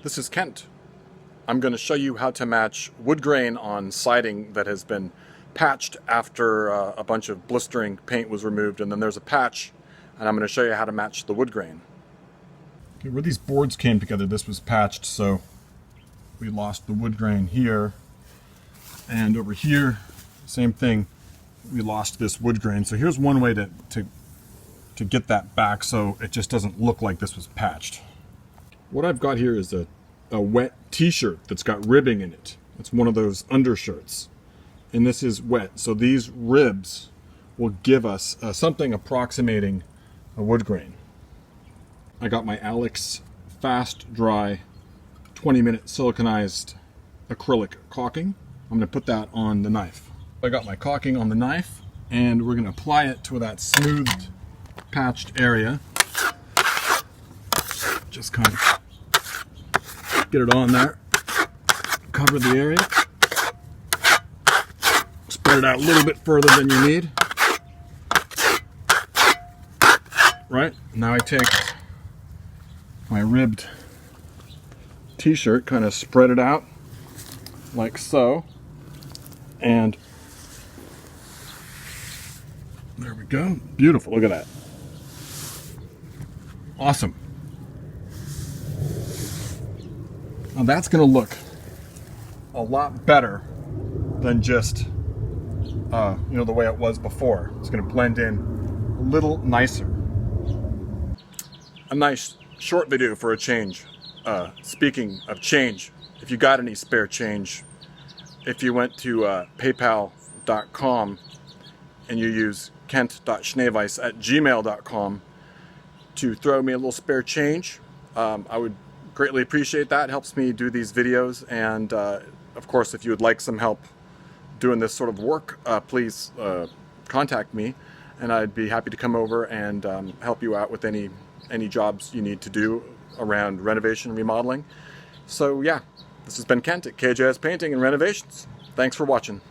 This is Kent. I'm going to show you how to match wood grain on siding that has been patched after a bunch of blistering paint was removed, and then there's a patch, and I'm going to show you how to match the wood grain. Okay, where these boards came together, this was patched, so we lost the wood grain here, and over here, same thing, we lost this wood grain. So here's one way to get that back so it just doesn't look like this was patched. What I've got here is a wet t-shirt that's got ribbing in it. It's one of those undershirts. And this is wet. So these ribs will give us something approximating a wood grain. I got my Alex Fast Dry 20-minute siliconized acrylic caulking. I'm going to put that on the knife. I got my caulking on the knife, and we're going to apply it to that smoothed, patched area. Just kind of get it on there, cover the area, spread it out a little bit further than you need. Right, now I take my ribbed t-shirt, kind of spread it out like so, and there we go. Beautiful, look at that. Awesome. Now that's going to look a lot better than just, the way it was before. It's going to blend in a little nicer. A nice short video for a change. Speaking of change, if you got any spare change, if you went to paypal.com and you use Kent-Schneeveis at gmail.com to throw me a little spare change, I would greatly appreciate that. It helps me do these videos, and of course, if you would like some help doing this sort of work, please contact me, and I'd be happy to come over and help you out with any jobs you need to do around renovation and remodeling. So yeah, this has been Kent at KJS Painting and Renovations. Thanks for watching.